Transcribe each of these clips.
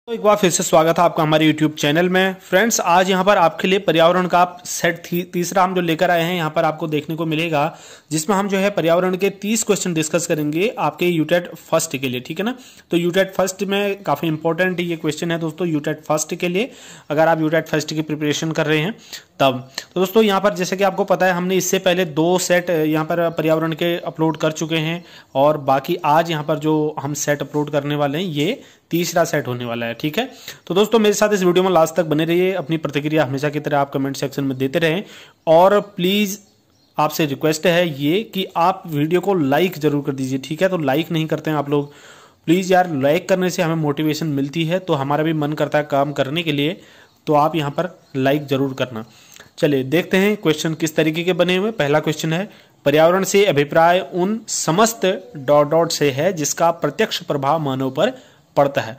तो एक बार फिर से स्वागत है आपका हमारे YouTube चैनल में। फ्रेंड्स, आज यहाँ पर आपके लिए पर्यावरण का सेट तीसरा हम जो लेकर आए हैं यहाँ पर आपको देखने को मिलेगा, जिसमें हम जो है पर्यावरण के 30 क्वेश्चन डिस्कस करेंगे आपके यूटेट फर्स्ट के लिए। ठीक है ना। तो यूटेट फर्स्ट में काफ़ी इंपॉर्टेंट ये क्वेश्चन है दोस्तों, यूटेट फर्स्ट के लिए, अगर आप यूटेट फर्स्ट की प्रिपरेशन कर रहे हैं तब। तो दोस्तों यहाँ पर जैसे कि आपको पता है, हमने इससे पहले 2 सेट यहाँ पर पर्यावरण के अपलोड कर चुके हैं और बाकी आज यहाँ पर जो हम सेट अपलोड करने वाले हैं ये तीसरा सेट होने वाला है। ठीक है। तो दोस्तों मेरे साथ इस वीडियो में लास्ट तक बने रहिए, अपनी प्रतिक्रिया हमेशा की तरह आप कमेंट सेक्शन में देते रहें और प्लीज़ आपसे रिक्वेस्ट है ये कि आप वीडियो को लाइक जरूर कर दीजिए। ठीक है। तो लाइक नहीं करते हैं आप लोग, प्लीज़ यार, लाइक करने से हमें मोटिवेशन मिलती है, तो हमारा भी मन करता है काम करने के लिए, तो आप यहाँ पर लाइक जरूर करना। चलिए देखते हैं क्वेश्चन किस तरीके के बने हुए। पहला क्वेश्चन है, पर्यावरण से अभिप्राय उन समस्त ... से है जिसका प्रत्यक्ष प्रभाव मानव पर पड़ता है।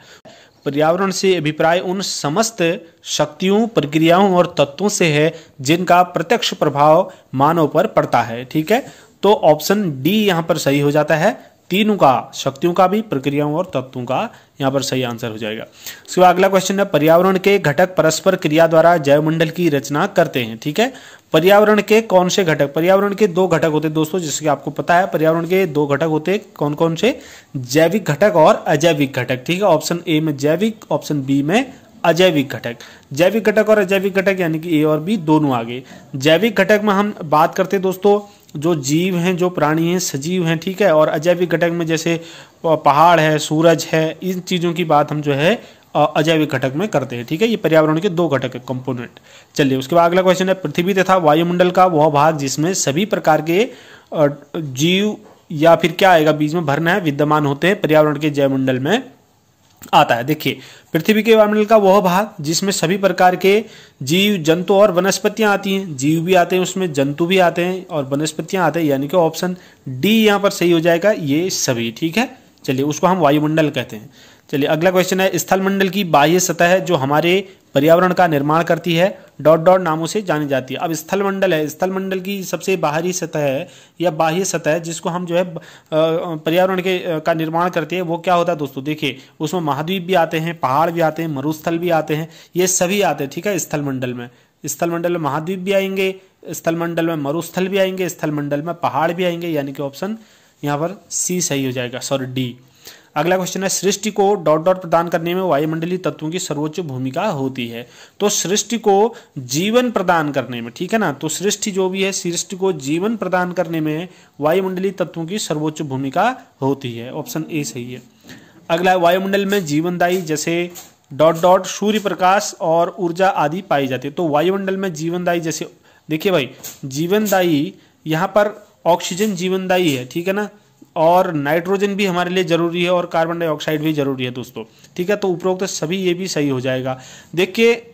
पर्यावरण से अभिप्राय उन समस्त शक्तियों, प्रक्रियाओं और तत्वों से है जिनका प्रत्यक्ष प्रभाव मानव पर पड़ता है। ठीक है। तो ऑप्शन डी यहाँ पर सही हो जाता है, तीनों का, शक्तियों का भी, प्रक्रियाओं और तत्वों का यहाँ पर सही आंसर हो जाएगा। इसके बाद अगला क्वेश्चन है, पर्यावरण के घटक परस्पर क्रिया द्वारा जैवमंडल की रचना करते हैं। ठीक है। पर्यावरण के कौन से घटक? पर्यावरण के 2 घटक होते हैं दोस्तों, जैसे कि आपको पता है पर्यावरण के 2 घटक होते हैं। कौन कौन से? जैविक घटक और अजैविक घटक। ठीक है। ऑप्शन ए में जैविक, ऑप्शन बी में अजैविक घटक। जैविक घटक और अजैविक घटक यानी कि ए और बी दोनों आ गए। जैविक घटक में हम बात करते हैं दोस्तों जो जीव हैं, जो प्राणी हैं, सजीव हैं। ठीक है। और अजैविक घटक में जैसे पहाड़ है, सूरज है, इन चीज़ों की बात हम जो है अजैविक घटक में करते हैं। ठीक है। ये पर्यावरण के 2 घटक है, कंपोनेंट। चलिए उसके बाद अगला क्वेश्चन है, पृथ्वी तथा वायुमंडल का वह भाग जिसमें सभी प्रकार के जीव या फिर क्या आएगा बीच में भरना है, विद्यमान होते हैं, पर्यावरण के जैवमंडल में आता है। देखिए, पृथ्वी के वायुमंडल का वह भाग जिसमें सभी प्रकार के जीव, जंतु और वनस्पतियां आती हैं। जीव भी आते हैं उसमें, जंतु भी आते हैं और वनस्पतियां आते हैं, यानी कि ऑप्शन डी यहाँ पर सही हो जाएगा, ये सभी। ठीक है। चलिए उसको हम वायुमंडल कहते हैं। चलिए अगला क्वेश्चन है, स्थलमंडल की बाह्य सतह जो हमारे पर्यावरण का निर्माण करती है ... नामों से जानी जाती है। अब स्थलमंडल है, स्थलमंडल की सबसे बाहरी सतह है या बाह्य सतह है जिसको हम जो है पर्यावरण के का निर्माण करते हैं, वो क्या होता है दोस्तों? देखिए उसमें महाद्वीप भी आते हैं, पहाड़ भी आते हैं, मरुस्थल भी आते हैं, ये सभी आते हैं। ठीक है। स्थलमंडल में, स्थलमंडल में महाद्वीप भी आएंगे, स्थलमंडल में मरुस्थल भी आएंगे, स्थलमंडल में पहाड़ भी आएंगे, यानी कि ऑप्शन यहाँ पर सी सही हो जाएगा, सॉरी डी। अगला क्वेश्चन है, सृष्टि को ... प्रदान करने में वायुमंडलीय तत्वों की सर्वोच्च भूमिका होती है। तो सृष्टि को जीवन प्रदान करने में, ठीक है ना, तो सृष्टि जो भी है, सृष्टि को जीवन प्रदान करने में वायुमंडलीय तत्वों की सर्वोच्च भूमिका होती है, ऑप्शन ए सही है। अगला है, वायुमंडल में जीवनदायी जैसे ... सूर्य प्रकाश और ऊर्जा आदि पाई जाती है। तो वायुमंडल में जीवनदायी जैसे, देखिए भाई, जीवनदायी यहाँ पर ऑक्सीजन जीवनदायी है, ठीक है ना, और नाइट्रोजन भी हमारे लिए जरूरी है और कार्बन डाइऑक्साइड भी जरूरी है दोस्तों। ठीक है। तो उपरोक्त सभी ये भी सही हो जाएगा। देखिए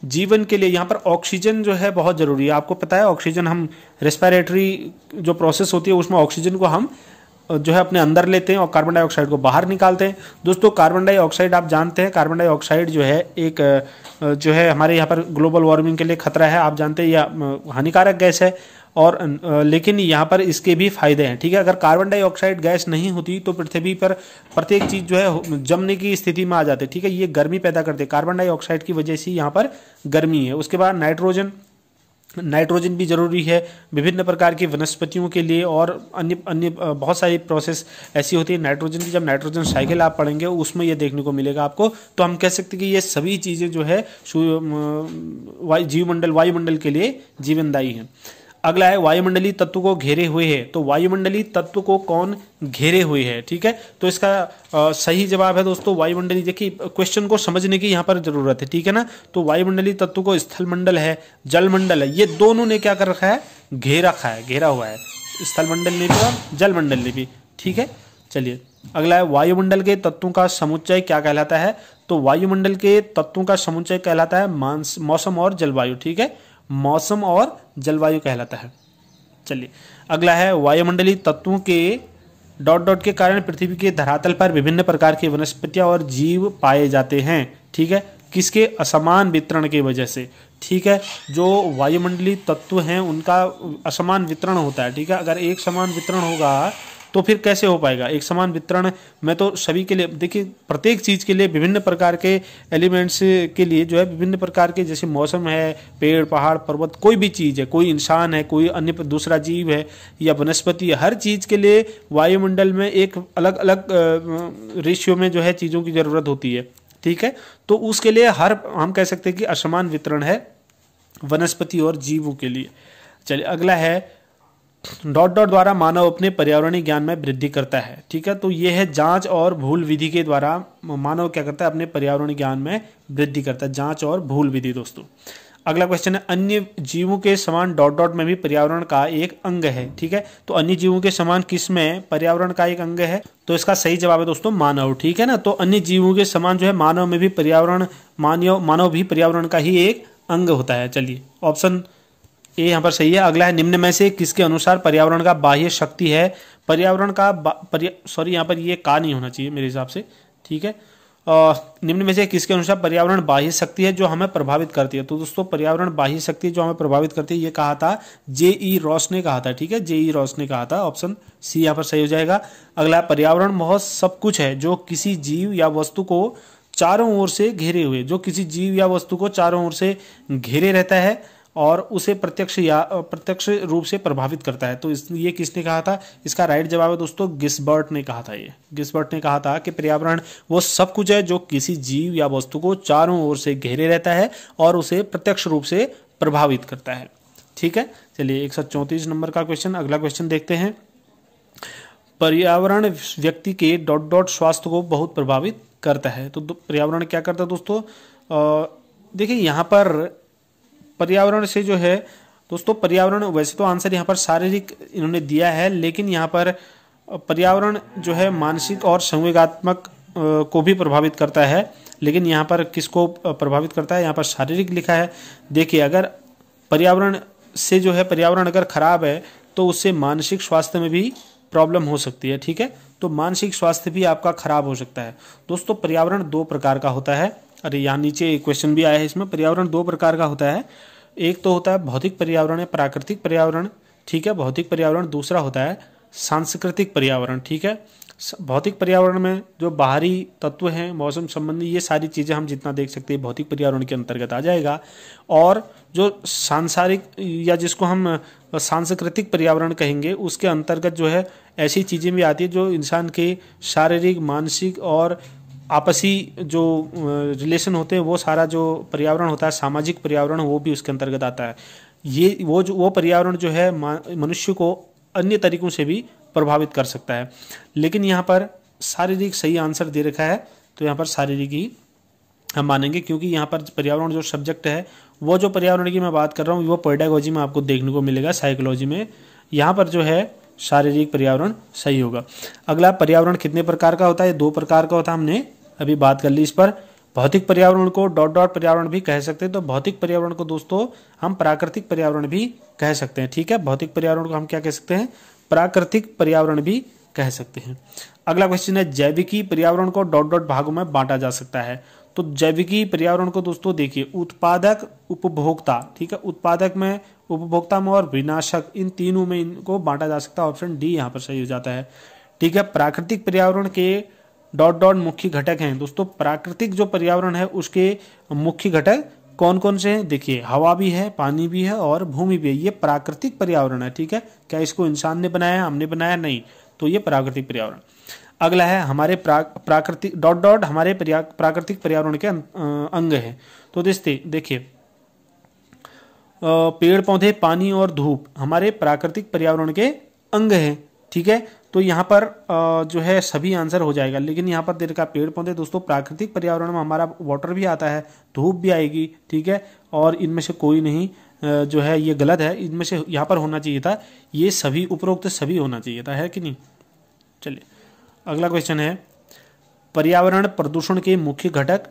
जीवन के लिए यहाँ पर ऑक्सीजन जो है बहुत जरूरी है। आपको पता है ऑक्सीजन, हम रेस्पिरेटरी जो प्रोसेस होती है उसमें ऑक्सीजन को हम जो है अपने अंदर लेते हैं और कार्बन डाइऑक्साइड को बाहर निकालते हैं। दोस्तों कार्बन डाइऑक्साइड आप जानते हैं, कार्बन डाइऑक्साइड जो है एक जो है हमारे यहाँ पर ग्लोबल वार्मिंग के लिए खतरा है, आप जानते हैं, या हानिकारक गैस है, और लेकिन यहाँ पर इसके भी फायदे हैं। ठीक है। अगर कार्बन डाइऑक्साइड गैस नहीं होती तो पृथ्वी पर प्रत्येक चीज जो है जमने की स्थिति में आ जाती है। ठीक है। ये गर्मी पैदा करते हैं, कार्बन डाइऑक्साइड की वजह से यहाँ पर गर्मी है। उसके बाद नाइट्रोजन, नाइट्रोजन भी जरूरी है विभिन्न प्रकार की वनस्पतियों के लिए, और अन्य अन्य बहुत सारी प्रोसेस ऐसी होती है नाइट्रोजन की। जब नाइट्रोजन साइकिल आप पढ़ेंगे उसमें ये देखने को मिलेगा आपको, तो हम कह सकते हैं कि ये सभी चीज़ें जो है जीवमंडल, वायुमंडल के लिए जीवनदायी हैं। अगला है, वायुमंडलीय तत्व को घेरे हुए है। तो वायुमंडलीय तत्व को कौन घेरे हुए है? ठीक है। तो इसका सही जवाब है दोस्तों वायुमंडलीय। देखिए क्वेश्चन को समझने की यहाँ पर जरूरत है, ठीक है ना। तो वायुमंडलीय तत्व को स्थलमंडल है, जलमंडल है, ये दोनों ने क्या कर रखा है? घेर रखा है, घेरा हुआ है, स्थलमंडल ने भी और जलमंडल ने भी। ठीक है। चलिए अगला है, वायुमंडल के तत्वों का समुच्चय क्या कहलाता है? तो वायुमंडल के तत्वों का समुच्चय कहलाता है मौसम और जलवायु। ठीक है। मौसम और जलवायु कहलाता है। चलिए अगला है, वायुमंडलीय तत्वों के ... के कारण पृथ्वी के धरातल पर विभिन्न प्रकार की वनस्पतियां और जीव पाए जाते हैं। ठीक है। किसके? असमान वितरण की वजह से। ठीक है। जो वायुमंडलीय तत्व हैं उनका असमान वितरण होता है। ठीक है। अगर एक समान वितरण होगा तो फिर कैसे हो पाएगा एक समान वितरण में? तो सभी के लिए देखिए, प्रत्येक चीज़ के लिए विभिन्न प्रकार के एलिमेंट्स के लिए जो है विभिन्न प्रकार के, जैसे मौसम है, पेड़ पहाड़ पर्वत, कोई भी चीज़ है, कोई इंसान है, कोई अन्य दूसरा जीव है या वनस्पति है, हर चीज़ के लिए वायुमंडल में एक अलग अलग रेशियो में जो है चीज़ों की ज़रूरत होती है। ठीक है, तो उसके लिए हम कह सकते हैं कि असमान वितरण है वनस्पति और जीवों के लिए। चलिए अगला है, डॉट डॉट द्वारा मानव अपने पर्यावरणीय ज्ञान में वृद्धि करता है। ठीक है, तो ये है जांच और भूल विधि के द्वारा मानव क्या करता है, अपने पर्यावरणीय ज्ञान में वृद्धि करता है, जांच और भूल विधि। दोस्तों अगला क्वेश्चन है, अन्य जीवों के समान डॉट डॉट में भी पर्यावरण का एक अंग है। ठीक है, तो अन्य जीवों के समान किस में पर्यावरण का एक अंग है? तो इसका सही जवाब है दोस्तों मानव। ठीक है ना, तो अन्य जीवों के समान जो है मानव में भी पर्यावरण, मानव भी पर्यावरण का ही एक अंग होता है। चलिए ऑप्शन ए यहाँ पर सही है। अगला है, निम्न में से किसके अनुसार पर्यावरण का बाह्य शक्ति है? पर्यावरण का सॉरी यहाँ पर ये का नहीं होना चाहिए मेरे हिसाब से। ठीक है, निम्न में से किसके अनुसार पर्यावरण बाह्य शक्ति है जो हमें प्रभावित करती है? तो दोस्तों पर्यावरण बाह्य शक्ति जो हमें प्रभावित करती है, ये कहा था J.E. रॉस ने कहा था। ठीक है, J.E. रॉस ने कहा था, ऑप्शन सी यहाँ पर सही हो जाएगा। अगला, पर्यावरण बहुत सब कुछ है जो किसी जीव या वस्तु को चारों ओर से घेरे हुए, जो किसी जीव या वस्तु को चारों ओर से घेरे रहता है और उसे प्रत्यक्ष रूप से प्रभावित करता है। तो ये किसने कहा था? इसका राइट जवाब है दोस्तों गिसबर्ट ने कहा था। ये गिसबर्ट ने कहा था कि पर्यावरण वो सब कुछ है जो किसी जीव या वस्तु को चारों ओर से घेरे रहता है और उसे प्रत्यक्ष रूप से प्रभावित करता है। ठीक है, चलिए 134 नंबर का क्वेश्चन, अगला क्वेश्चन देखते हैं। पर्यावरण व्यक्ति के डॉट डॉट स्वास्थ्य को बहुत प्रभावित करता है। तो पर्यावरण क्या करता है दोस्तों? देखिए यहाँ पर पर्यावरण से जो है दोस्तों, पर्यावरण वैसे तो आंसर यहाँ पर शारीरिक इन्होंने दिया है, लेकिन यहाँ पर पर्यावरण जो है मानसिक और संवेगात्मक को भी प्रभावित करता है। लेकिन यहाँ पर किसको प्रभावित करता है? यहाँ पर शारीरिक लिखा है। देखिए अगर पर्यावरण से जो है, पर्यावरण अगर खराब है तो उससे मानसिक स्वास्थ्य में भी प्रॉब्लम हो सकती है। ठीक है, तो मानसिक स्वास्थ्य भी आपका खराब हो सकता है। दोस्तों पर्यावरण दो प्रकार का होता है। अरे यहाँ नीचे क्वेश्चन भी आया है, इसमें पर्यावरण दो प्रकार का होता है। एक तो होता है भौतिक पर्यावरण या प्राकृतिक पर्यावरण। ठीक है, भौतिक पर्यावरण। दूसरा होता है सांस्कृतिक पर्यावरण। ठीक है, भौतिक पर्यावरण में जो बाहरी तत्व हैं, मौसम संबंधी, ये सारी चीज़ें हम जितना देख सकते हैं भौतिक पर्यावरण के अंतर्गत आ जाएगा। और जो सांसारिक या जिसको हम सांस्कृतिक पर्यावरण कहेंगे, उसके अंतर्गत जो है ऐसी चीज़ें भी आती है जो इंसान के शारीरिक, मानसिक और आपसी जो रिलेशन होते हैं, वो सारा जो पर्यावरण होता है, सामाजिक पर्यावरण, वो भी उसके अंतर्गत आता है। ये वो पर्यावरण जो है मनुष्य को अन्य तरीकों से भी प्रभावित कर सकता है। लेकिन यहाँ पर शारीरिक सही आंसर दे रखा है, तो यहाँ पर शारीरिक ही हम मानेंगे, क्योंकि यहाँ पर पर्यावरण जो सब्जेक्ट है, वो जो पर्यावरण की मैं बात कर रहा हूँ वो पेडागोजी में आपको देखने को मिलेगा, साइकोलॉजी में। यहाँ पर जो है शारीरिक पर्यावरण सही होगा। अगला, पर्यावरण कितने प्रकार का होता है? दो प्रकार का होता है, हमने अभी बात कर ली इस पर। भौतिक पर्यावरण को डॉट डॉट पर्यावरण भी कह सकते हैं। तो भौतिक पर्यावरण को दोस्तों हम प्राकृतिक पर्यावरण भी कह सकते हैं। ठीक है, भौतिक पर्यावरण को हम क्या कह सकते हैं? प्राकृतिक पर्यावरण भी कह सकते हैं। अगला क्वेश्चन है, जैविकी पर्यावरण को डॉट डॉट भागों में बांटा जा सकता है। तो जैविकी पर्यावरण को दोस्तों देखिए, उत्पादक, उपभोक्ता। ठीक है, उत्पादक में, उपभोक्ता में और विनाशक, इन तीनों में इनको बांटा जा सकता है। ऑप्शन डी यहाँ पर सही हो जाता है। ठीक है, प्राकृतिक पर्यावरण के डॉट डॉट मुख्य घटक हैं। दोस्तों प्राकृतिक जो पर्यावरण है उसके मुख्य घटक कौन कौन से हैं? देखिए, हवा भी है, पानी भी है और भूमि भी है। ये प्राकृतिक पर्यावरण है। ठीक है, क्या इसको इंसान ने बनाया, हमने बनाया? नहीं, तो ये प्राकृतिक पर्यावरण। अगला है, हमारे प्राकृतिक डॉट डॉट हमारे प्राकृतिक पर्यावरण के अंग है। तो देखिए पेड़ पौधे, पानी और धूप हमारे प्राकृतिक पर्यावरण के अंग हैं। ठीक है, तो यहाँ पर जो है सभी आंसर हो जाएगा। लेकिन यहाँ पर दे रखा पेड़ पौधे, दोस्तों प्राकृतिक पर्यावरण में हमारा वाटर भी आता है, धूप भी आएगी। ठीक है, और इनमें से कोई नहीं जो है ये गलत है, इनमें से यहाँ पर होना चाहिए था, ये सभी उपरोक्त सभी होना चाहिए था, है कि नहीं। चलिए अगला क्वेश्चन है, पर्यावरण प्रदूषण के मुख्य घटक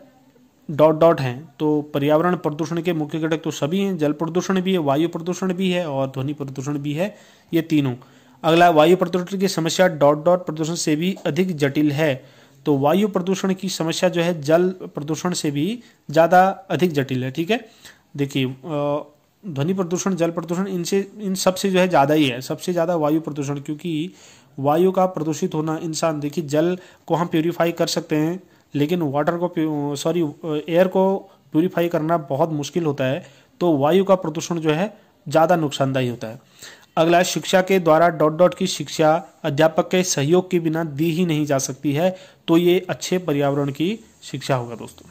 डॉट डॉट हैं। तो पर्यावरण प्रदूषण के मुख्य घटक तो सभी हैं, जल प्रदूषण भी है, वायु प्रदूषण भी है और ध्वनि प्रदूषण भी है, ये तीनों। अगला, वायु प्रदूषण की समस्या डॉट डॉट प्रदूषण से भी अधिक जटिल है। तो वायु प्रदूषण की समस्या जो है जल प्रदूषण से भी ज़्यादा अधिक जटिल है। ठीक है, देखिए ध्वनि प्रदूषण, जल प्रदूषण, इन सब से जो है ज़्यादा ही है, सबसे ज़्यादा वायु प्रदूषण, क्योंकि वायु का प्रदूषित होना, इंसान, देखिए जल को हम प्यूरिफाई कर सकते हैं लेकिन एयर को प्यूरिफाई करना बहुत मुश्किल होता है, तो वायु का प्रदूषण जो है ज़्यादा नुकसानदायी होता है। अगला, शिक्षा के द्वारा ... की शिक्षा अध्यापक के सहयोग के बिना दी ही नहीं जा सकती है, तो ये अच्छे पर्यावरण की शिक्षा होगा दोस्तों।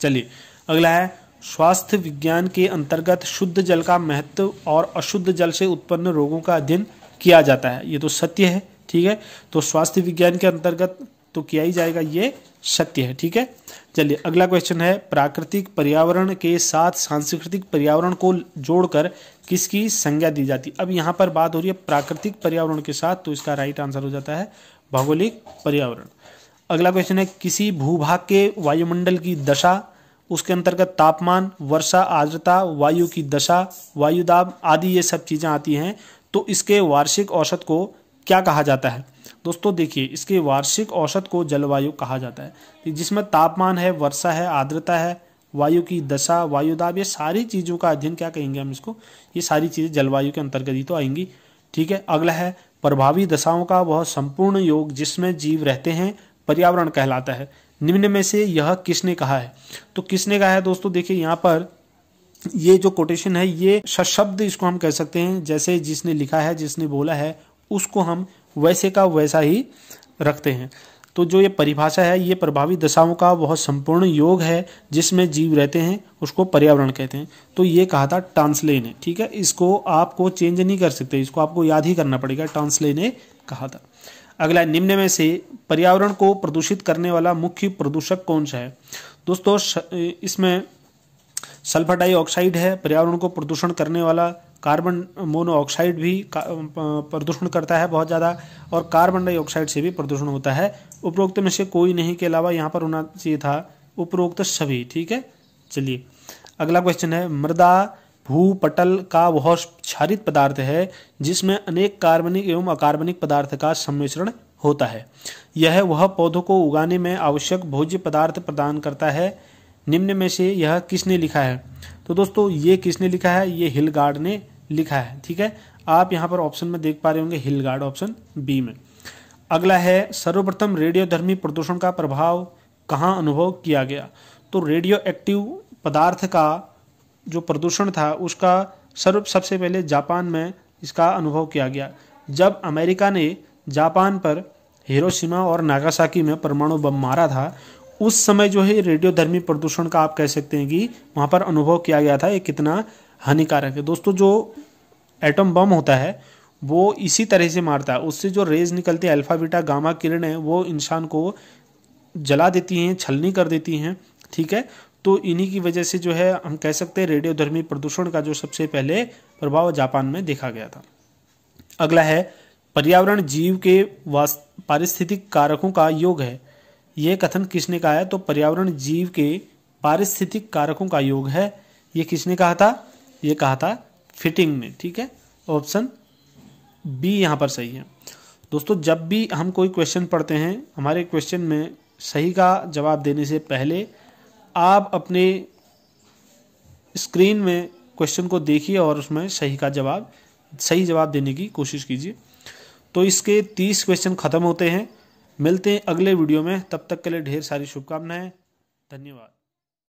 चलिए अगला है, स्वास्थ्य विज्ञान के अंतर्गत शुद्ध जल का महत्व और अशुद्ध जल से उत्पन्न रोगों का अध्ययन किया जाता है। ये तो सत्य है, ठीक है, तो स्वास्थ्य विज्ञान के अंतर्गत तो किया ही जाएगा, ये सत्य है, ठीक है। चलिए अगला क्वेश्चन है, प्राकृतिक पर्यावरण के साथ सांस्कृतिक पर्यावरण को जोड़कर किसकी संज्ञा दी जाती है। अब यहाँ पर बात हो रही है प्राकृतिक पर्यावरण के साथ, तो इसका राइट आंसर हो जाता है भौगोलिक पर्यावरण। अगला क्वेश्चन है, किसी भूभाग के वायुमंडल की दशा, उसके अंतर्गत तापमान, वर्षा, आर्द्रता, वायु की दशा, वायुदाब आदि ये सब चीज़ें आती हैं, तो इसके वार्षिक औसत को क्या कहा जाता है। दोस्तों देखिए, इसके वार्षिक औसत को जलवायु कहा जाता है, जिसमें तापमान है, वर्षा है, आर्द्रता है, वायु की दशा, वायुदाब, ये सारी चीज़ों का अध्ययन क्या कहेंगे हम इसको, ये सारी चीज़ें जलवायु के अंतर्गत ही तो आएंगी, ठीक है। अगला है, प्रभावी दशाओं का वह संपूर्ण योग जिसमें जीव रहते हैं पर्यावरण कहलाता है। निम्न में से यह किसने कहा है। तो किसने कहा है दोस्तों, देखिए यहाँ पर ये जो कोटेशन है, ये सशब्द इसको हम कह सकते हैं, जैसे जिसने लिखा है, जिसने बोला है, उसको हम वैसे का वैसा ही रखते हैं। तो जो ये परिभाषा है, ये प्रभावी दशाओं का वह संपूर्ण योग है जिसमें जीव रहते हैं, उसको पर्यावरण कहते हैं। तो ये कहा था टांसले ने, ठीक है, इसको आपको चेंज नहीं कर सकते, इसको आपको याद ही करना पड़ेगा, टांसले ने कहा था। अगला, निम्न में से पर्यावरण को प्रदूषित करने वाला मुख्य प्रदूषक कौन सा है। दोस्तों इसमें सल्फर डाइऑक्साइड है पर्यावरण को प्रदूषण करने वाला, कार्बन मोनोऑक्साइड भी प्रदूषण करता है बहुत ज़्यादा, और कार्बन डाइऑक्साइड से भी प्रदूषण होता है। उपरोक्त में से कोई नहीं के अलावा यहाँ पर होना चाहिए था उपरोक्त सभी, ठीक है। चलिए अगला क्वेश्चन है, मृदा भूपटल का वह क्षारित पदार्थ है जिसमें अनेक कार्बनिक एवं अकार्बनिक पदार्थ का सम्मिश्रण होता है। यह वह पौधों को उगाने में आवश्यक भोज्य पदार्थ प्रदान करता है। निम्न में से यह किसने लिखा है। तो दोस्तों ये किसने लिखा है, ये हिलगार्ड ने लिखा है, ठीक है। आप यहाँ पर ऑप्शन में देख पा रहे होंगे हिलगार्ड, ऑप्शन बी में। अगला है, सर्वप्रथम रेडियोधर्मी प्रदूषण का प्रभाव कहाँ अनुभव किया गया। तो रेडियो एक्टिव पदार्थ का जो प्रदूषण था उसका सबसे पहले जापान में इसका अनुभव किया गया। जब अमेरिका ने जापान पर हिरोशिमा और नागासाकी में परमाणु बम मारा था, उस समय जो है रेडियोधर्मी प्रदूषण का आप कह सकते हैं कि वहाँ पर अनुभव किया गया था ये कितना हानिकारक है। दोस्तों जो एटम बम होता है वो इसी तरह से मारता है, उससे जो रेज निकलती है अल्फा बीटा गामा किरणें, वो इंसान को जला देती हैं, छलनी कर देती हैं, ठीक है। तो इन्हीं की वजह से जो है हम कह सकते हैं रेडियोधर्मी प्रदूषण का जो सबसे पहले प्रभाव जापान में देखा गया था। अगला है, पर्यावरण जीव के पारिस्थितिक कारकों का योग है। यह कथन किसने कहा है। तो पर्यावरण जीव के पारिस्थितिक कारकों का योग है, ये किसने कहा था, ये कहा था फिटिंग ने, ठीक है। ऑप्शन बी यहाँ पर सही है। दोस्तों जब भी हम कोई क्वेश्चन पढ़ते हैं, हमारे क्वेश्चन में सही का जवाब देने से पहले आप अपने स्क्रीन में क्वेश्चन को देखिए और उसमें सही जवाब देने की कोशिश कीजिए। तो इसके 30 क्वेश्चन खत्म होते हैं। मिलते हैं अगले वीडियो में, तब तक के लिए ढेर सारी शुभकामनाएं। धन्यवाद।